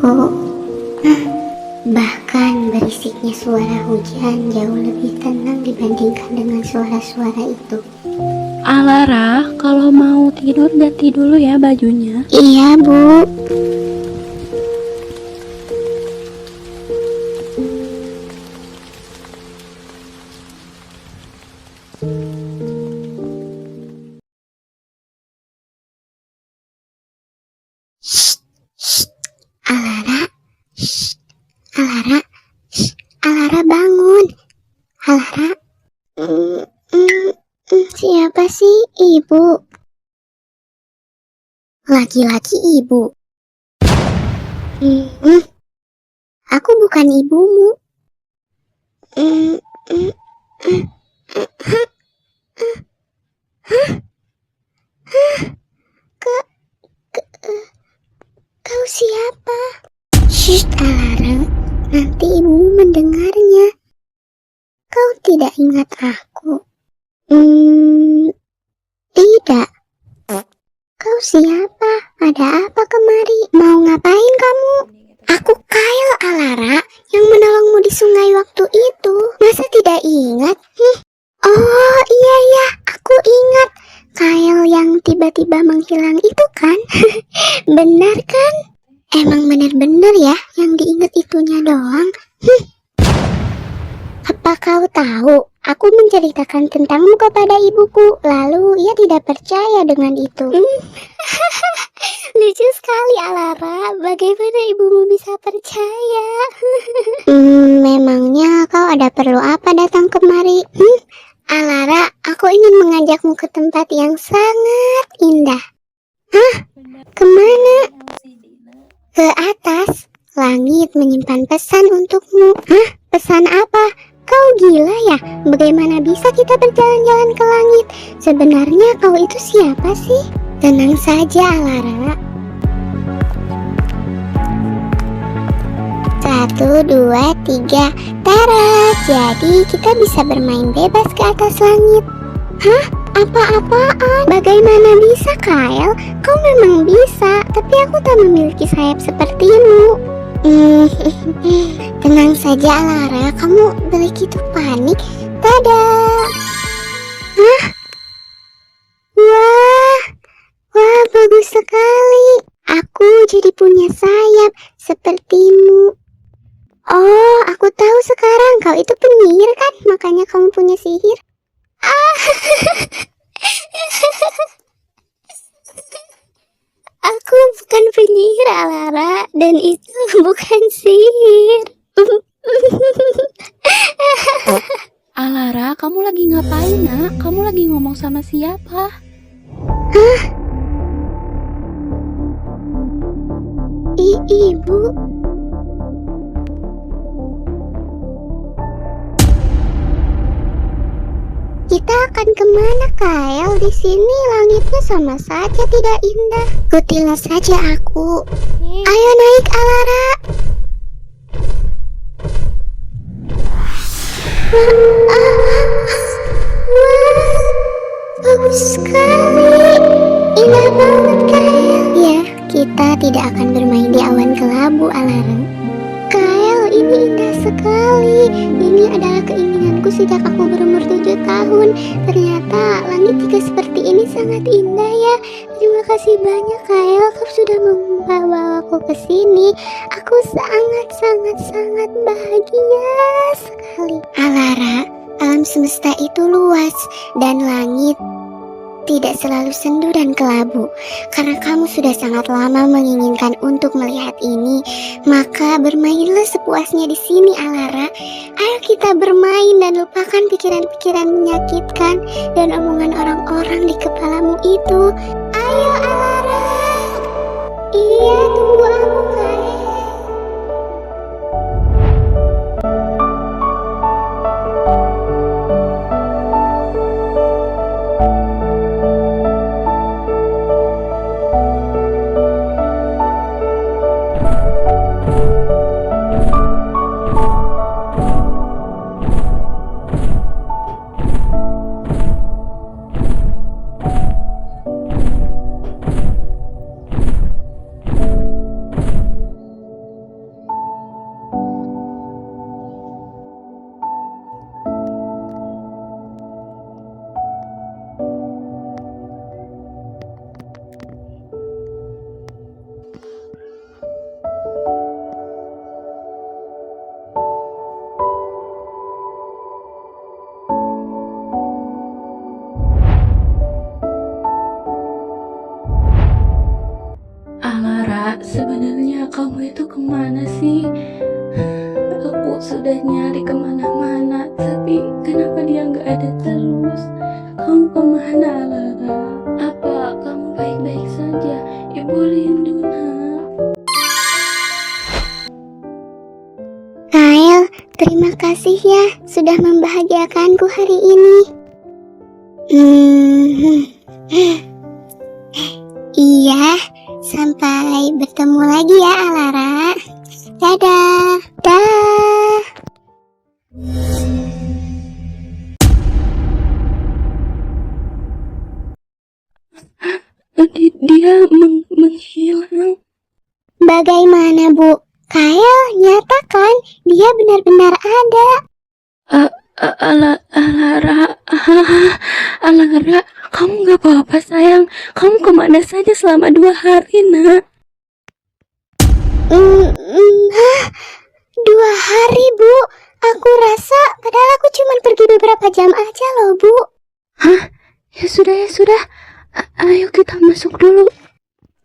kok. Bahkan berisiknya suara hujan jauh lebih tenang dibandingkan dengan suara-suara itu. Lara, kalau mau tidur ganti dulu ya bajunya. Iya, Bu. Alara, Alara, Alara bangun. Alara, siapa sih ibu? Laki-laki ibu. Aku bukan ibumu. Kau siapa? Shh, Alara, nanti ibumu mendengarnya. Kau tidak ingat aku? Tidak. Kau siapa? Ada apa kemari? Mau ngapain kamu? Aku Kyle, Alara, yang menolongmu di sungai waktu itu. Masa tidak ingat? Oh, iya, aku ingat. Kyle yang tiba-tiba menghilang itu kan? Benar kan? Emang benar-benar ya yang diingat itunya doang? Apa kau tahu? Aku menceritakan tentangmu kepada ibuku, lalu ia tidak percaya dengan itu. Lucu sekali, Alara. Bagaimana ibumu bisa percaya? Memangnya kau ada perlu apa datang kemari? Alara, aku ingin mengajakmu ke tempat yang sangat indah. Hah? Kemana? Ke atas. Langit menyimpan pesan untukmu. Hah? Pesan apa? Kau gila ya? Bagaimana bisa kita berjalan-jalan ke langit? Sebenarnya kau itu siapa sih? Tenang saja, Alara. 1, 2, 3. Tara, jadi kita bisa bermain bebas ke atas langit. Hah? Apa-apaan? Bagaimana bisa, Kyle? Kau memang bisa, tapi aku tak memiliki sayap sepertimu. Tenang saja, Lara. Kamu begitu panik. Tada! Hah? Wah, bagus sekali. Aku jadi punya sayap sepertimu. Oh, aku tahu sekarang kau itu penyihir kan? Makanya kamu punya sihir. Aku bukan penyihir, Alara, dan itu bukan sihir. Alara, kamu lagi ngapain, Nak? Kamu lagi ngomong sama siapa? Ibu. Kita akan kemana, Kyle? Di sini langitnya sama saja tidak indah. Ikutilah saja aku. Ayo naik, Alara. Wah, bagus sekali. Indah banget, Kyle. Ya, kita tidak akan bermain di awan kelabu, Alara. Kyle, ini indah sekali. Ini adalah keinginanku sejak aku berumur 7 tahun. Ternyata langit juga seperti ini sangat indah ya. Terima kasih banyak, Kyle. Kau sudah membawa aku ke sini. Aku sangat bahagia sekali. Alara, alam semesta itu luas dan langit tidak selalu sendu dan kelabu. Karena kamu sudah sangat lama menginginkan untuk melihat ini, maka bermainlah sepuasnya di sini, Alara. Ayo kita bermain dan lupakan pikiran-pikiran menyakitkan dan omongan orang-orang di kepalamu itu. Ayo, Alara. Iya, tunggu aku, Kyle. Sebenarnya kamu itu kemana sih? Aku sudah nyari kemana-mana, tapi kenapa dia nggak ada terus? Kamu kemana, Alara? Apa kamu baik-baik saja? Ibu rindu, nak. Kyle, terima kasih ya sudah membahagiakanku hari ini. Iya, sampai bertemu lagi ya Alara. Dadah. Dah. Dia menghilang. Bagaimana Bu? Kyle, nyatakan dia benar-benar ada. Alara, kamu nggak apa-apa sayang? Kamu kemana saja selama 2 hari, nak? 2 hari Bu. Aku rasa padahal aku cuma pergi beberapa jam aja loh Bu. Hah? Ya sudah. Ayo kita masuk dulu.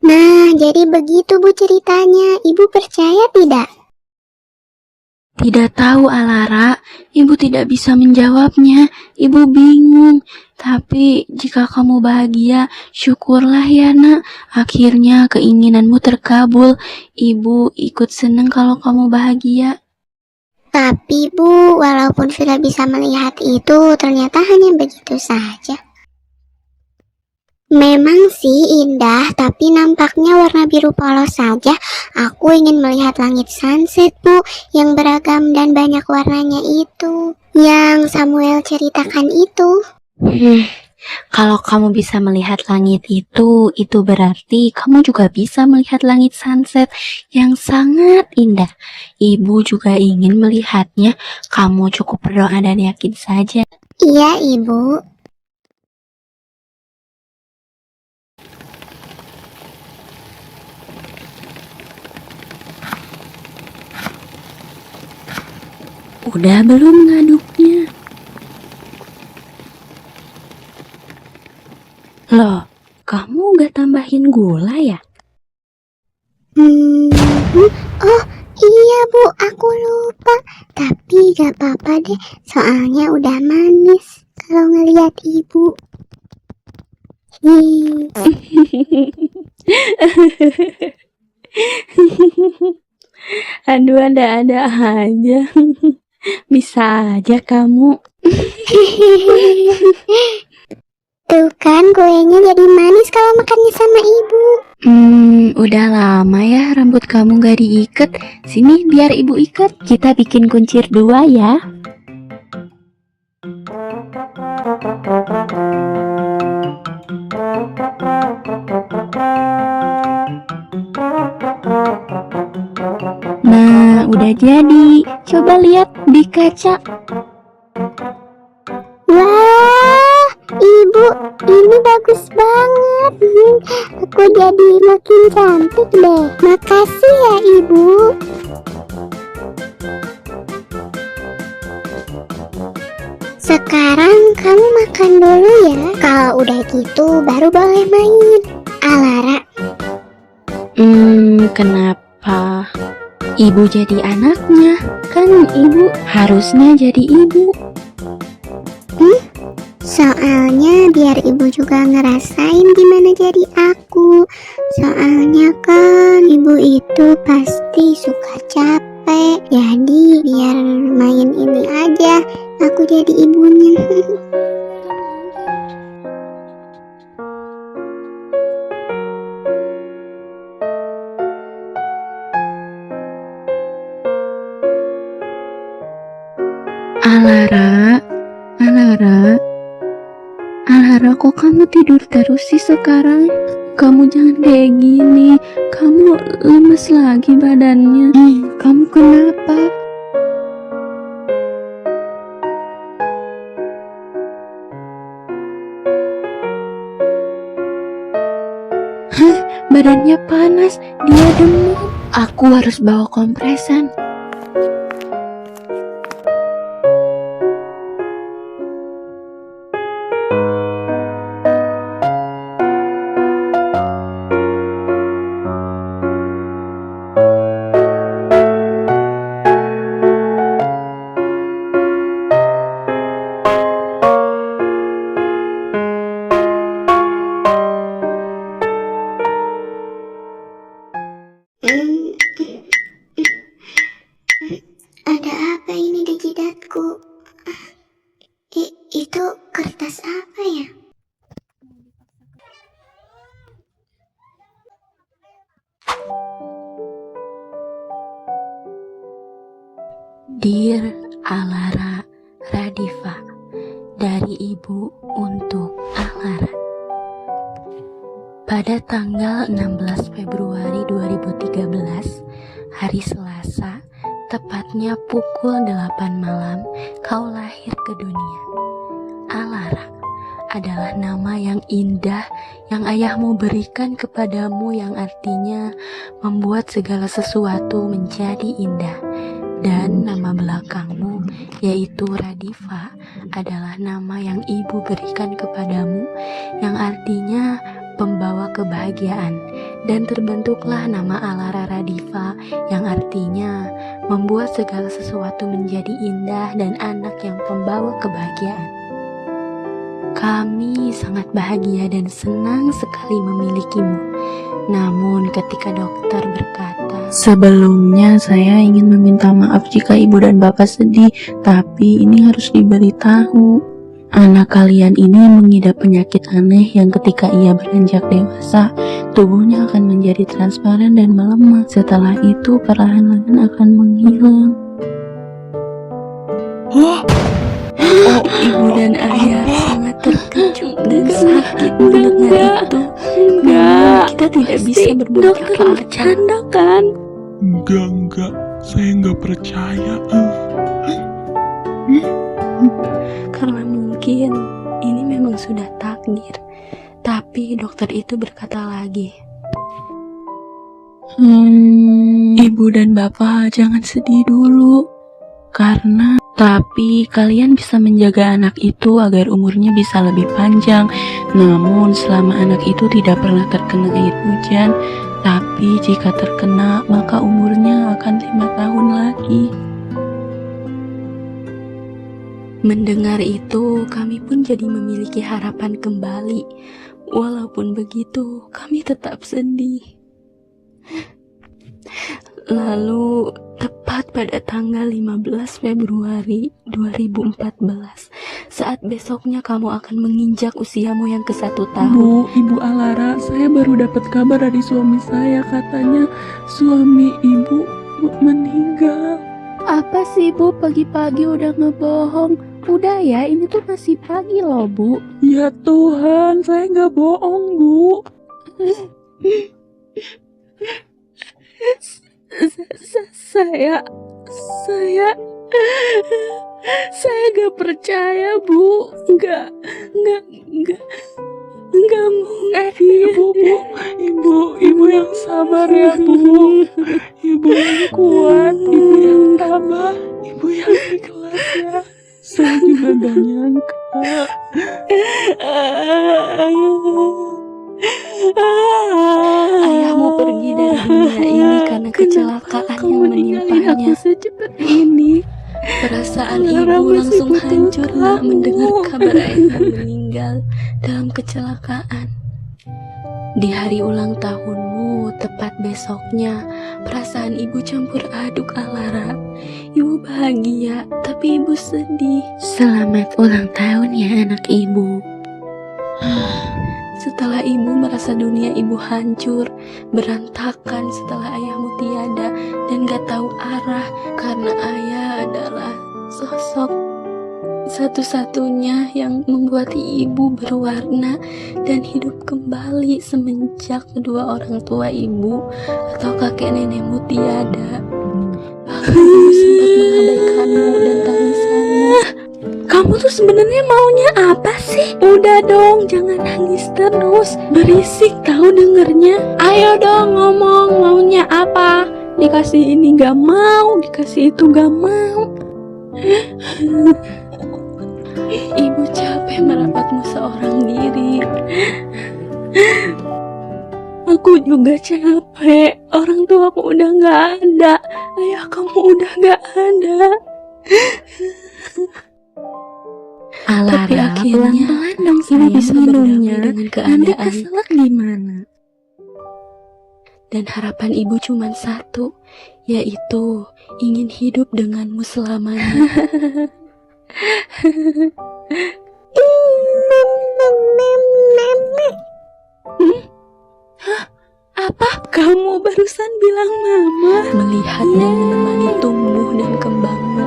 Nah, jadi begitu Bu ceritanya. Ibu percaya tidak? Tidak tahu, Alara. Ibu tidak bisa menjawabnya. Ibu bingung. Tapi jika kamu bahagia, syukurlah ya, nak. Akhirnya keinginanmu terkabul. Ibu ikut senang kalau kamu bahagia. Tapi Bu, walaupun sudah bisa melihat itu, ternyata hanya begitu saja. Memang sih indah, tapi nampaknya warna biru polos saja. Aku ingin melihat langit sunset, Bu, yang beragam dan banyak warnanya itu. Yang Samuel ceritakan itu. Kalau kamu bisa melihat langit itu berarti kamu juga bisa melihat langit sunset yang sangat indah. Ibu juga ingin melihatnya. Kamu cukup berdoa dan yakin saja. Iya, Ibu. Udah belum ngaduknya? Loh, kamu gak tambahin gula ya? Oh iya Bu, aku lupa. Tapi gak apa-apa deh, soalnya udah manis kalau ngeliat Ibu. Aduh, ada-ada aja. Bisa aja kamu. Tuh kan kuenya jadi manis kalau makannya sama Ibu. Udah lama ya rambut kamu gak diikat. Sini biar ibu ikat. Kita bikin kuncir 2 ya. Nah, udah jadi. Coba lihat di kaca. Wah, Ibu, ini bagus banget. Aku jadi makin cantik deh. Makasih ya Ibu. Sekarang kamu makan dulu ya. Kalau udah gitu baru boleh main. Alara. Kenapa ibu jadi anaknya? Kan ibu harusnya jadi ibu. Soalnya biar ibu juga ngerasain gimana jadi aku. Soalnya kan ibu itu pasti suka capek. Jadi biar main ini aja, aku jadi ibunya. Alara, kok kamu tidur terus sih sekarang? Kamu jangan kayak gini. Kamu lemes lagi badannya. Kamu kenapa? Badannya panas, dia demam. Aku harus bawa kompresan. Dear Alara Radifa, dari Ibu untuk Alara. Pada tanggal 16 Februari 2013, hari Selasa, tepatnya pukul 8 malam, kau lahir ke dunia. Alara adalah nama yang indah yang ayahmu berikan kepadamu, yang artinya membuat segala sesuatu menjadi indah. Dan nama belakangmu, yaitu Radifa, adalah nama yang ibu berikan kepadamu, yang artinya pembawa kebahagiaan. Dan terbentuklah nama Alara Radifa, yang artinya membuat segala sesuatu menjadi indah dan anak yang pembawa kebahagiaan. Kami sangat bahagia dan senang sekali memilikimu. Namun ketika dokter berkata, sebelumnya saya ingin meminta maaf jika ibu dan bapak sedih, tapi ini harus diberitahu. Anak kalian ini mengidap penyakit aneh yang ketika ia beranjak dewasa, tubuhnya akan menjadi transparan dan melemah. Setelah itu perlahan-lahan akan menghilang. Oh, ibu dan ayah sangat terkejut dan sakit mendengar itu. Namun kita tidak bisa berbuat Dokter bercanda kan? Enggak, saya enggak percaya. Karena mungkin ini memang sudah takdir. Tapi dokter itu berkata lagi, Ibu dan bapak jangan sedih dulu. Tapi kalian bisa menjaga anak itu agar umurnya bisa lebih panjang. Namun selama anak itu tidak pernah terkena air hujan, tapi jika terkena maka umurnya akan 5 tahun lagi. mendengar itu kami pun jadi memiliki harapan kembali. Walaupun begitu kami tetap sedih. Lalu tepat pada tanggal 15 Februari 2014, saat besoknya kamu akan menginjak usiamu yang ke-1 tahun. Ibu Alara, saya baru dapat kabar dari suami saya. Katanya suami ibu meninggal. Apa sih Bu, pagi-pagi udah ngebohong? Udah ya, ini tuh masih pagi loh Bu. Ya Tuhan, saya nggak bohong Bu. Saya gak percaya Bu. Nggak mungkin. Ibu yang sabar ya Bu. Ibu yang kuat, ibu yang tabah, ibu yang ikhlas ya. Saya juga gak nyangka. Ayahmu pergi dari dunia ini karena kecelakaan yang menimpanya. Secepat ini? Perasaan ibu langsung hancur nak mendengar kabar ayahmu meninggal dalam kecelakaan. Di hari ulang tahunmu, tepat besoknya, perasaan ibu campur aduk Alara. Ibu bahagia, tapi ibu sedih. Selamat ulang tahun ya anak ibu. Setelah ibu merasa dunia ibu hancur, berantakan setelah ayahmu tiada dan gak tahu arah, karena ayah adalah sosok satu-satunya yang membuat ibu berwarna dan hidup kembali semenjak kedua orang tua ibu atau kakek nenekmu tiada. Bahkan ibu sempat mengabaikanmu dan tangisanmu. Kamu tuh sebenarnya maunya apa sih? Udah dong, jangan nangis terus. Berisik tahu dengernya. Ayo dong ngomong, maunya apa? Dikasih ini gak mau, dikasih itu gak mau. Ibu capek merawatmu seorang diri. Aku juga capek. Orang tuaku udah gak ada. Ayah kamu udah gak ada. Tapi akhirnya pelan-pelan dong ibu bisa berdamai dengan Nanti keadaan. keselak gimana? Dan harapan ibu cuma satu, yaitu ingin hidup denganmu selamanya. Apa? Kamu barusan bilang mama? Melihat dan menemani tumbuh dan kembangmu,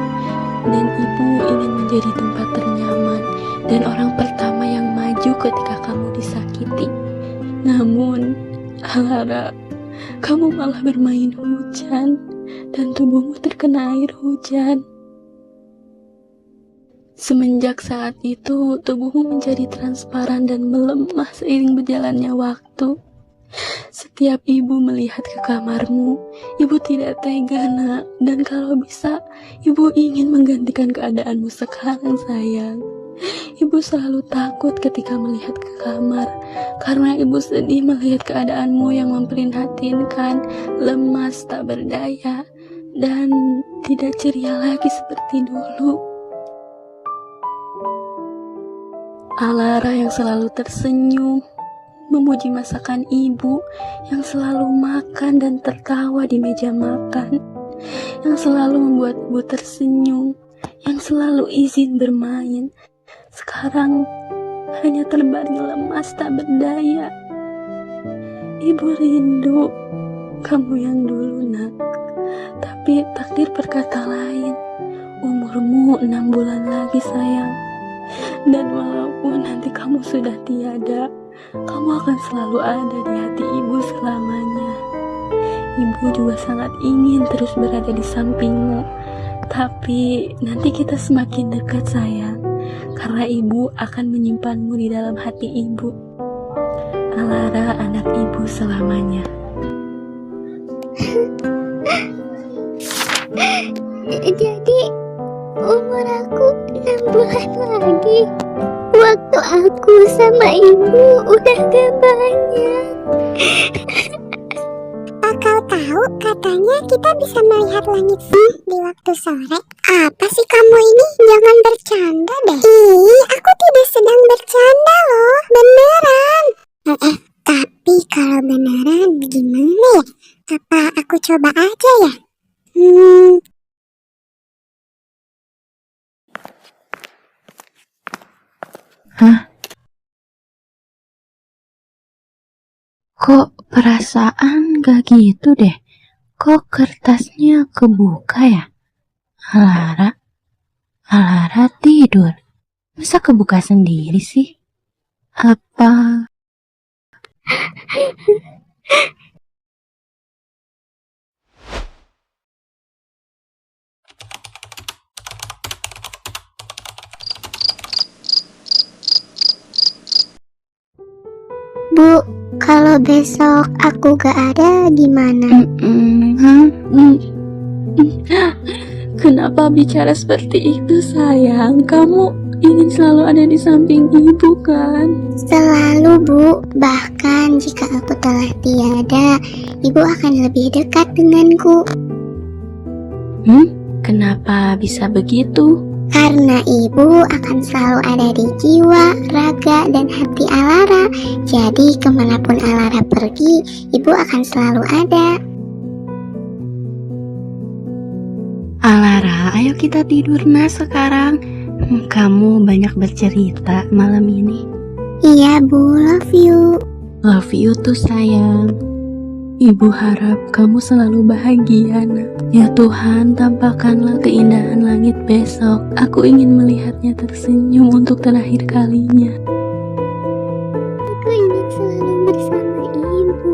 dan ibu ingin menjadi tempat ternyaman dan orang pertama yang maju ketika kamu disakiti. Namun, Alara, kamu malah bermain hujan dan tubuhmu terkena air hujan. Semenjak saat itu, tubuhmu menjadi transparan dan melemah seiring berjalannya waktu. Setiap ibu melihat ke kamarmu, ibu tidak tega, nak. Dan kalau bisa, ibu ingin menggantikan keadaanmu sekarang, sayang. Ibu selalu takut ketika melihat ke kamar, karena ibu sedih melihat keadaanmu yang memprihatinkan, lemas, tak berdaya, dan tidak ceria lagi seperti dulu. Alara yang selalu tersenyum, memuji masakan ibu, yang selalu makan dan tertawa di meja makan, yang selalu membuat ibu tersenyum, yang selalu izin bermain, sekarang hanya terbaring lemas tak berdaya. Ibu rindu kamu yang dulu, nak. Tapi takdir berkata lain. Umurmu 6 bulan lagi, sayang. Dan walaupun nanti kamu sudah tiada, kamu akan selalu ada di hati ibu selamanya. Ibu juga sangat ingin terus berada di sampingmu. Tapi nanti kita semakin dekat, sayang, karena ibu akan menyimpanmu di dalam hati ibu. Alara, anak ibu selamanya. Jadi umur aku 6 bulan lagi. Waktu aku sama ibu udah gak banyak. Kau tahu katanya kita bisa melihat langit di waktu sore. Apa sih kamu ini? Jangan bercanda deh. Ih, aku tidak sedang bercanda loh. Beneran. Tapi kalau beneran gimana ya? Apa aku coba aja ya? Hah? Kok perasaan gak gitu deh? Kok kertasnya kebuka ya? Alara tidur. Masa kebuka sendiri sih? Apa? Bu, kalau besok aku gak ada gimana? Kenapa bicara seperti itu, sayang? Kamu ingin selalu ada di samping ibu, kan? Selalu, Bu. Bahkan jika aku telah tiada, ibu akan lebih dekat denganku. Kenapa bisa begitu? Karena ibu akan selalu ada di jiwa, raga, dan hati Alara. Jadi kemanapun Alara pergi, ibu akan selalu ada. Alara, ayo kita tidur sekarang. Kamu banyak bercerita malam ini. Iya, Bu, love you. Love you tuh, sayang. Ibu harap kamu selalu bahagia, nak. Ya Tuhan, tampakkanlah keindahan langit besok. Aku ingin melihatnya tersenyum untuk terakhir kalinya. Aku ingin selalu bersama ibu.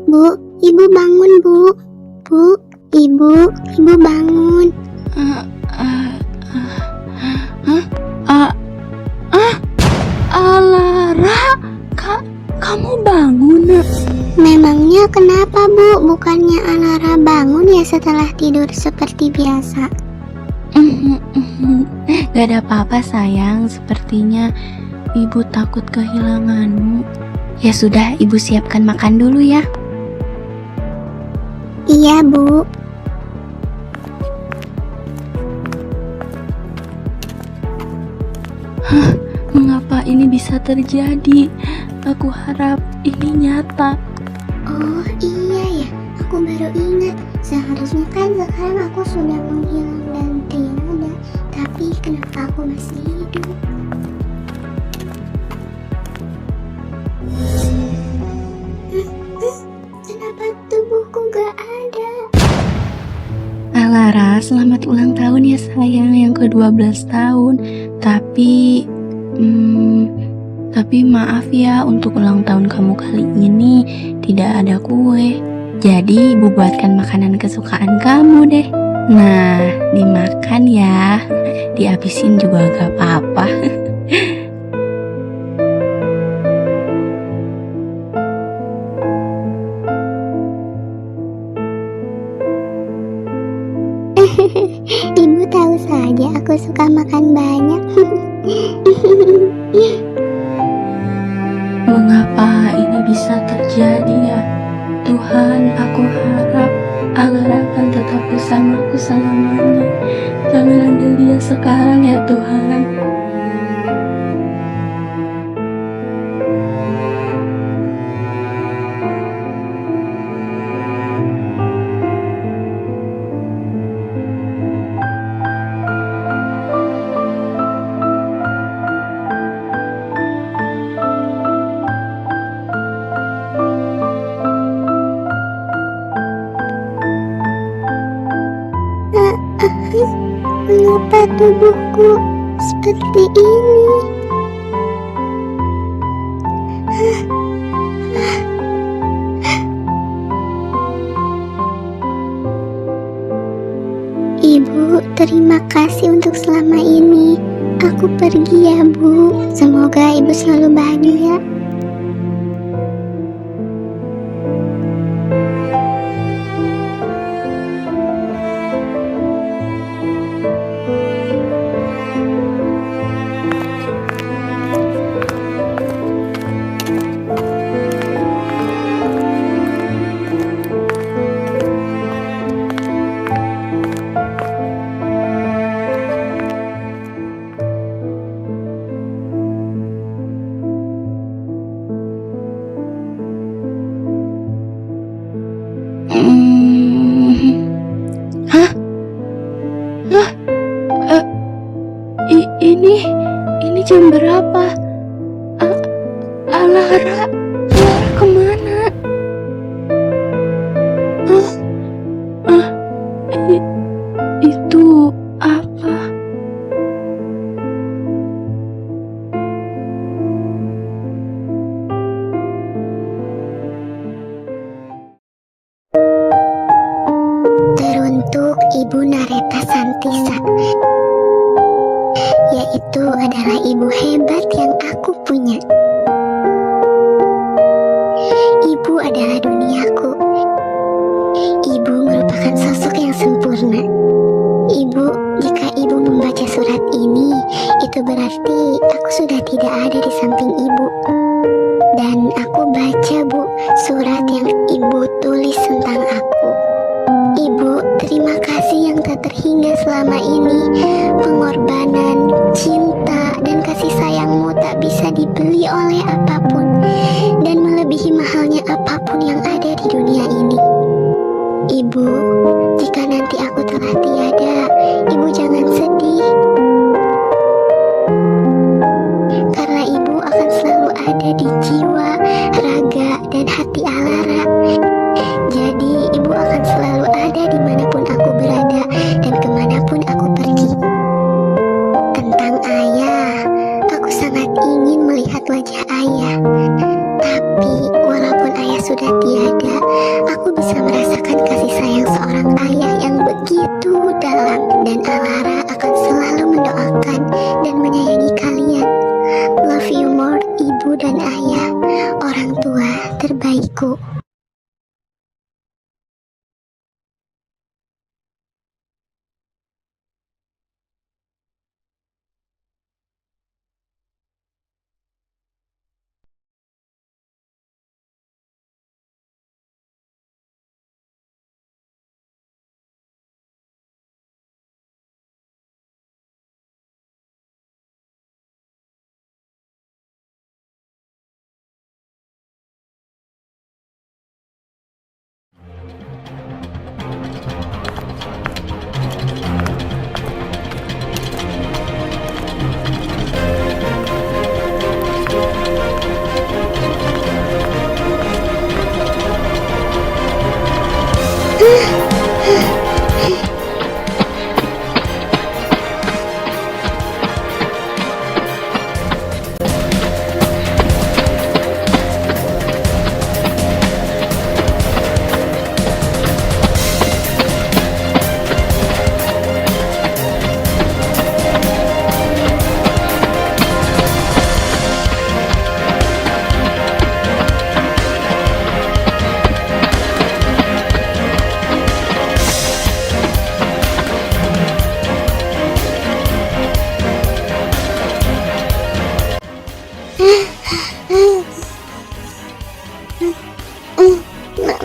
Bu, ibu bangun, Bu. Ibu bangun. Alara, kamu bangun, nak? Memangnya kenapa, Bu? Bukannya Alara bangun ya setelah tidur seperti biasa? Gak ada apa-apa sayang, sepertinya ibu takut kehilanganmu. Ya sudah, ibu siapkan makan dulu ya. Iya, Bu. Mengapa ini bisa terjadi? Aku harap ini nyata. Oh iya ya, aku baru ingat. Seharusnya kan sekarang aku sudah menghilang dan tiada. Tapi kenapa aku masih hidup? Kenapa tubuhku gak ada? Alara, selamat ulang tahun ya sayang, yang ke-12 tahun. Tapi maaf ya, untuk ulang tahun kamu kali ini tidak ada kue. Jadi ibu buatkan makanan kesukaan kamu deh. Nah, dimakan ya. Dihabisin juga gak apa-apa. Ibu tahu saja aku suka makan banyak. Mengapa ini bisa terjadi ya? Tuhan, aku harap Alara akan tetap bersamaku selamanya. Jangan ambil dia sekarang ya Tuhan. Mengapa tubuhku seperti ini? Ibu, terima kasih untuk selama ini. Aku pergi ya, Bu. Semoga Ibu selalu bahagia. Hah? Hah? Ini jam berapa? Alara kemana? Itu apa? Teruntuk Ibu Nareta Santisa, yaitu adalah ibu hebat yang aku punya. Ibu adalah duniaku. Ibu merupakan sosok yang sempurna. Ibu, jika ibu membaca surat ini, itu berarti aku sudah tidak ada di samping ibu. Dan aku baca, Bu, surat yang ibu tulis tentang aku. Ibu, terima kasih yang tak terhingga selama ini. Pengorbanan, cinta, dan kasih sayangmu tak bisa dibeli oleh apapun, dan melebihi mahalnya apapun yang ada di dunia ini. Ibu, jika nanti aku telah tiada, Ibu jangan sedih. Karena Ibu akan selalu ada di jiwa, raga, dan hati Alara. Jadi Ibu akan selalu ada dimanapun aku berada dan kemanapun aku pergi. Tentang ayah, aku sangat ingin melihat wajah ayah. Tapi walaupun ayah sudah tiada, aku bisa merasakan kasih sayang seorang ayah yang begitu dalam. Dan Alara akan selalu mendoakan dan menyayangi kalian. Love you more, Ibu dan ayah, orang tua terbaikku.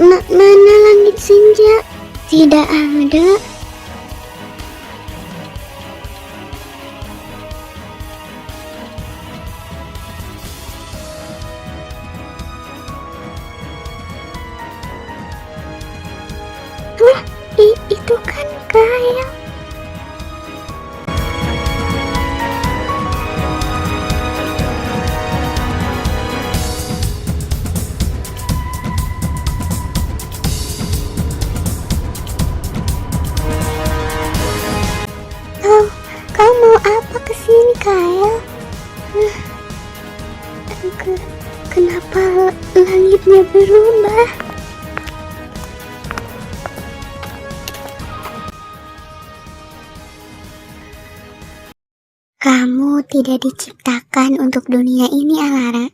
Mana langit senja? Tidak ada. Wah, itu kan Kael. Kau mau apa kesini, Kael? Kenapa langitnya berubah? Kamu tidak diciptakan untuk dunia ini, Alara.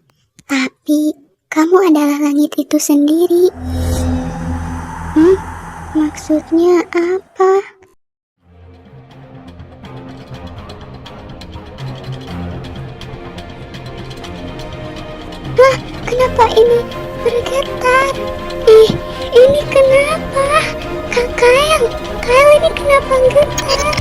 Tapi kamu adalah langit itu sendiri. Maksudnya apa? Kenapa ini bergetar? Ini kenapa? Kael ini kenapa getar?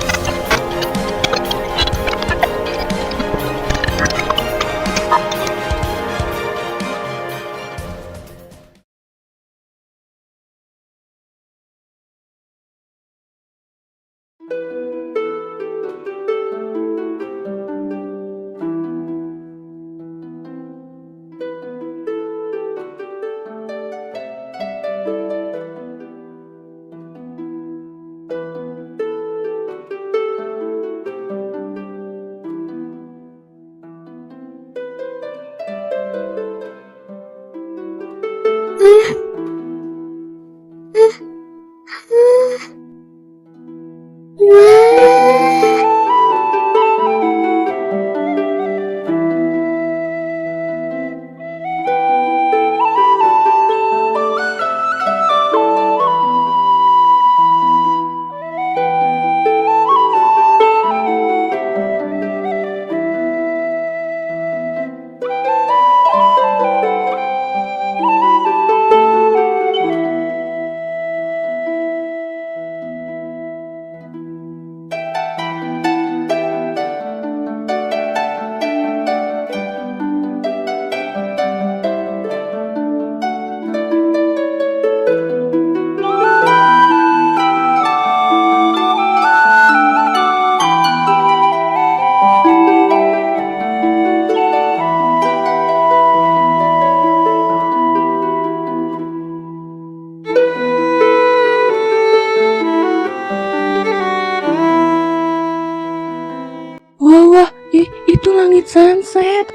Itu langit sunset.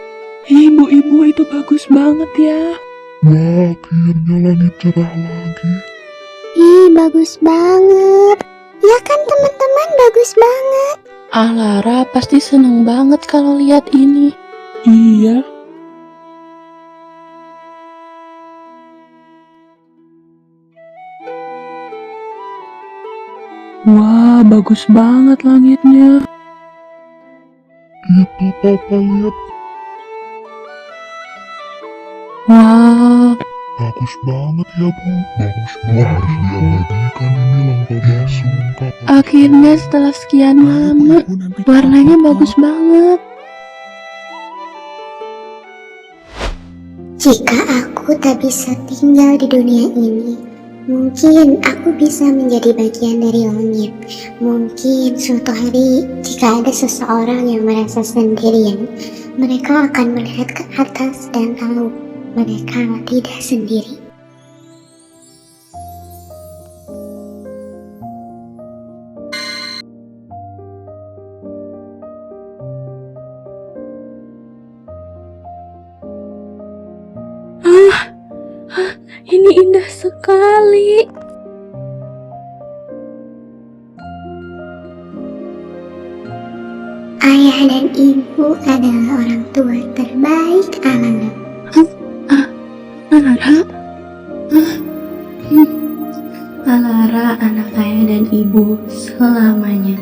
Ibu itu bagus banget ya. Wah, akhirnya langit cerah lagi. Bagus banget. Ya kan teman-teman, bagus banget. Lara pasti seneng banget kalau lihat ini. Iya, Wah, bagus banget langitnya. itu papa lihat, Wah, bagus banget ya bu. Bagus banget. Harus lihat lagi kan ini lang papa suka. akhirnya setelah sekian lama, Ibu, nanti warnanya Papa. bagus banget. Jika aku tak bisa tinggal di dunia ini, mungkin aku bisa menjadi bagian dari langit. Mungkin suatu hari, jika ada seseorang yang merasa sendirian, mereka akan melihat ke atas dan tahu mereka tidak sendiri. Ini indah sekali. Ayah dan ibu adalah orang tua terbaik Alara. Lara? Lara anak ayah dan ibu selamanya.